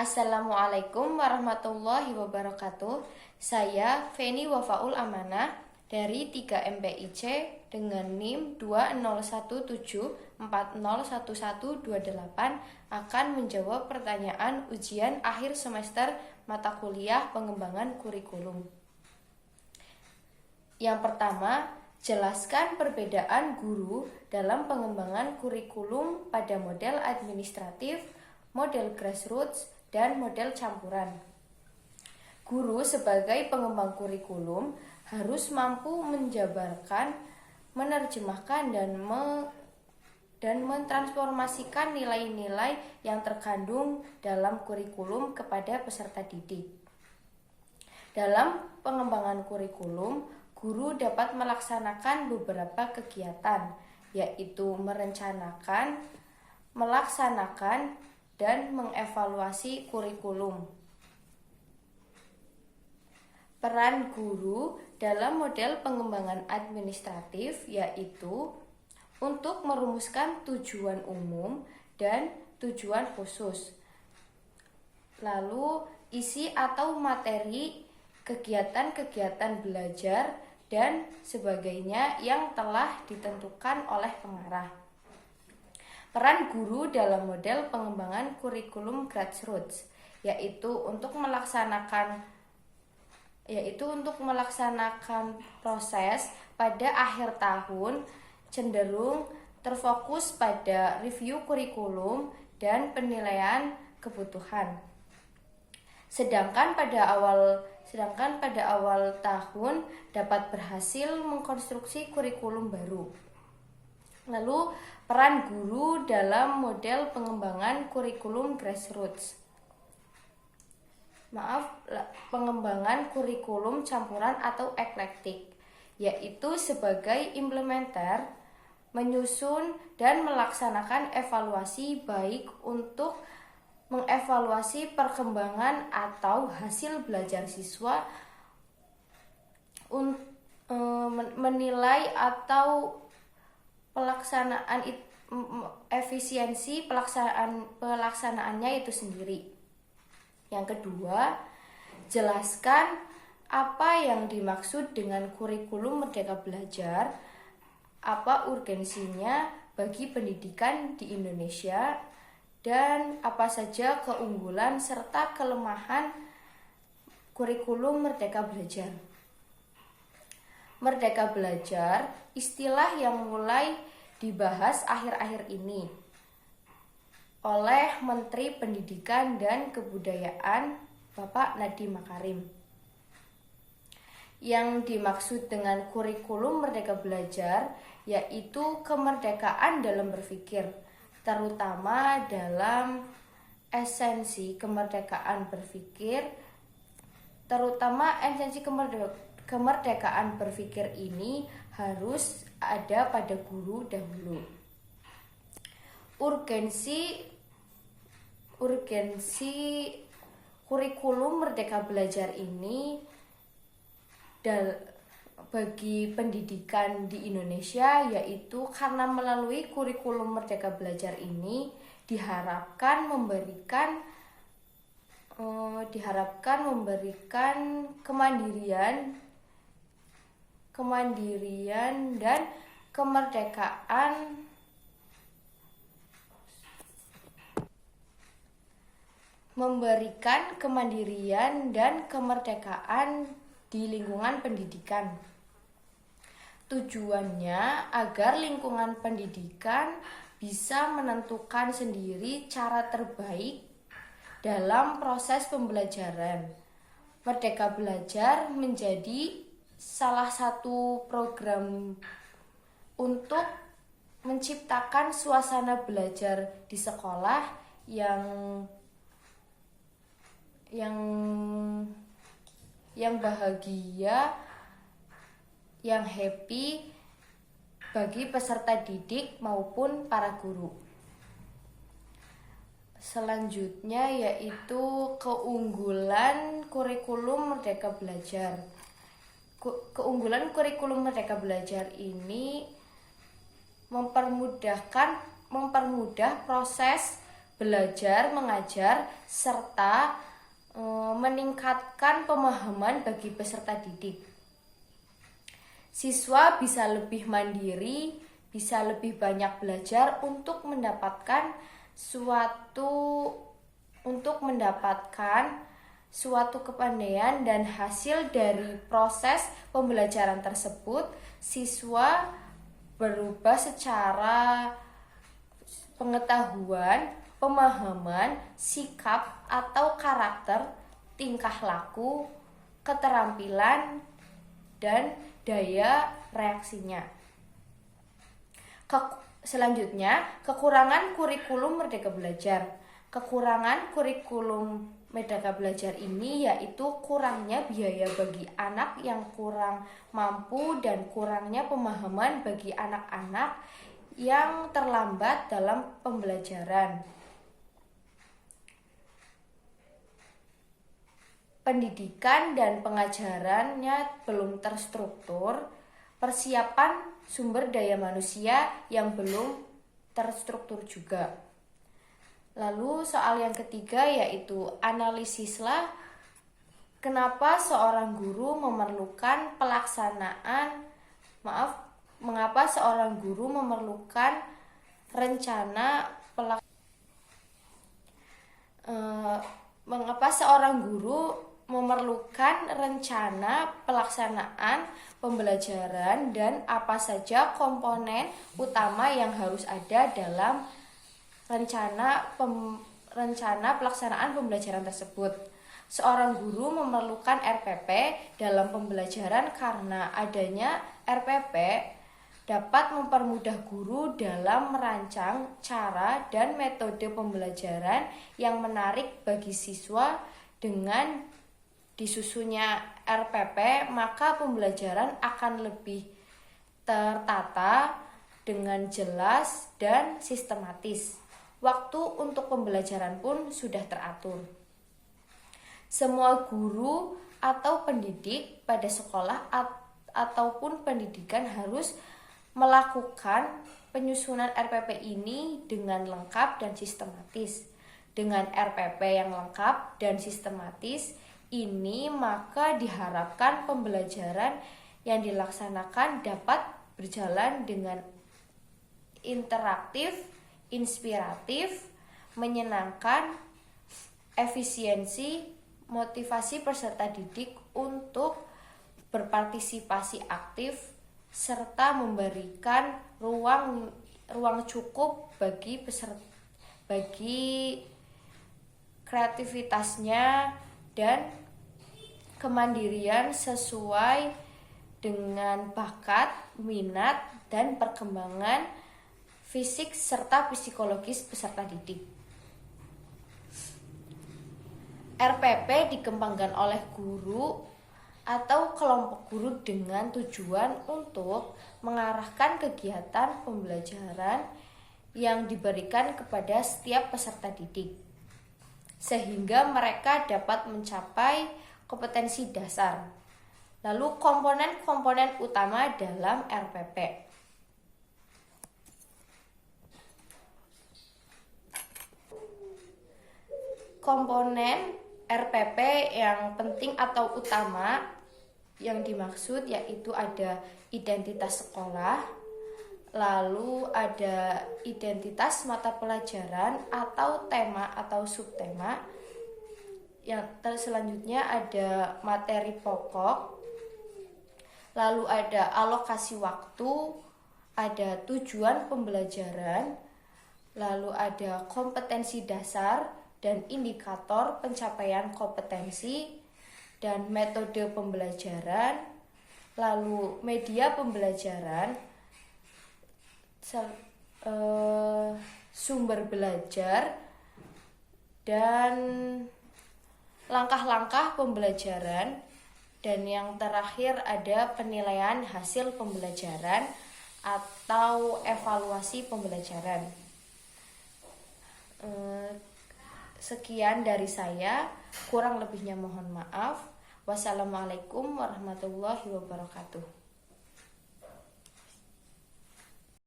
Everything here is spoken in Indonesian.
Assalamualaikum warahmatullahi wabarakatuh. Saya Feni Wafaul Amanah dari 3 MPIC dengan NIM 2017401128 akan menjawab pertanyaan ujian akhir semester mata kuliah pengembangan kurikulum. Yang pertama, jelaskan perbedaan guru dalam pengembangan kurikulum pada model administratif, model grassroots, dan model campuran. Guru sebagai pengembang kurikulum harus mampu menjabarkan, menerjemahkan, dan mentransformasikan nilai-nilai yang terkandung dalam kurikulum kepada peserta didik. Dalam pengembangan kurikulum, guru dapat melaksanakan beberapa kegiatan, yaitu merencanakan, melaksanakan, dan mengevaluasi kurikulum. Peran guru dalam model pengembangan administratif yaitu untuk merumuskan tujuan umum dan tujuan khusus. Lalu isi atau materi kegiatan-kegiatan belajar dan sebagainya yang telah ditentukan oleh pengarah. Peran guru dalam model pengembangan kurikulum grassroots yaitu untuk melaksanakan proses pada akhir tahun, cenderung terfokus pada review kurikulum dan penilaian kebutuhan. Sedangkan pada awal tahun dapat berhasil mengkonstruksi kurikulum baru. Lalu, peran guru dalam model pengembangan kurikulum grassroots. Pengembangan kurikulum campuran atau eklektik, yaitu sebagai implementer, menyusun dan melaksanakan evaluasi baik untuk mengevaluasi perkembangan atau hasil belajar siswa, menilai atau efisiensi pelaksanaannya itu sendiri. Yang kedua, jelaskan apa yang dimaksud dengan kurikulum Merdeka Belajar, apa urgensinya bagi pendidikan di Indonesia, dan apa saja keunggulan serta kelemahan kurikulum Merdeka Belajar. Merdeka Belajar, istilah yang mulai dibahas akhir-akhir ini oleh Menteri Pendidikan dan Kebudayaan Bapak Nadiem Makarim. Yang dimaksud dengan kurikulum Merdeka Belajar yaitu kemerdekaan dalam berpikir, terutama dalam esensi kemerdekaan berpikir, kemerdekaan berpikir ini harus ada pada guru dahulu. Urgensi kurikulum Merdeka Belajar ini bagi pendidikan di Indonesia yaitu karena melalui kurikulum Merdeka Belajar ini diharapkan memberikan kemandirian dan kemerdekaan di lingkungan pendidikan. Tujuannya agar lingkungan pendidikan bisa menentukan sendiri cara terbaik dalam proses pembelajaran. Merdeka Belajar menjadi salah satu program untuk menciptakan suasana belajar di sekolah yang bahagia, yang happy bagi peserta didik maupun para guru. Selanjutnya yaitu keunggulan kurikulum Merdeka Belajar. Keunggulan kurikulum Merdeka Belajar ini mempermudah proses belajar, mengajar, serta meningkatkan pemahaman bagi peserta didik. Siswa bisa lebih mandiri, bisa lebih banyak belajar untuk mendapatkan suatu kepandaian, dan hasil dari proses pembelajaran tersebut siswa berubah secara pengetahuan, pemahaman, sikap atau karakter, tingkah laku, keterampilan, dan daya reaksinya. Selanjutnya, kekurangan kurikulum Merdeka Belajar. Kekurangan kurikulum Merdeka Belajar ini yaitu kurangnya biaya bagi anak yang kurang mampu dan kurangnya pemahaman bagi anak-anak yang terlambat dalam pembelajaran. Pendidikan dan pengajarannya belum terstruktur, persiapan sumber daya manusia yang belum terstruktur juga. Lalu soal yang ketiga yaitu analisislah mengapa seorang guru memerlukan rencana pelaksanaan pembelajaran dan apa saja komponen utama yang harus ada dalam rencana pelaksanaan pembelajaran tersebut. Seorang guru memerlukan RPP dalam pembelajaran karena adanya RPP dapat mempermudah guru dalam merancang cara dan metode pembelajaran yang menarik bagi siswa. Dengan disusunnya RPP, maka pembelajaran akan lebih tertata dengan jelas dan sistematis. Waktu untuk pembelajaran pun sudah teratur. Semua guru atau pendidik pada sekolah ataupun pendidikan harus melakukan penyusunan RPP ini dengan lengkap dan sistematis. Dengan RPP yang lengkap dan sistematis ini, maka diharapkan pembelajaran yang dilaksanakan dapat berjalan dengan interaktif, inspiratif, menyenangkan, efisiensi, motivasi peserta didik untuk berpartisipasi aktif, serta memberikan ruang cukup bagi kreativitasnya dan kemandirian sesuai dengan bakat, minat, dan perkembangan fisik serta psikologis peserta didik. RPP dikembangkan oleh guru atau kelompok guru dengan tujuan untuk mengarahkan kegiatan pembelajaran yang diberikan kepada setiap peserta didik, sehingga mereka dapat mencapai kompetensi dasar. Lalu komponen-komponen utama dalam RPP. Komponen RPP yang penting atau utama yang dimaksud yaitu ada identitas sekolah, lalu ada identitas mata pelajaran atau tema atau subtema. Yang selanjutnya ada materi pokok, lalu ada alokasi waktu, ada tujuan pembelajaran, lalu ada kompetensi dasar dan indikator pencapaian kompetensi, dan metode pembelajaran, lalu media pembelajaran, sumber belajar, dan langkah-langkah pembelajaran, dan yang terakhir ada penilaian hasil pembelajaran atau evaluasi pembelajaran. Sekian dari saya, kurang lebihnya mohon maaf. Wassalamualaikum warahmatullahi wabarakatuh.